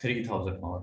3000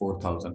4000۔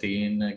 3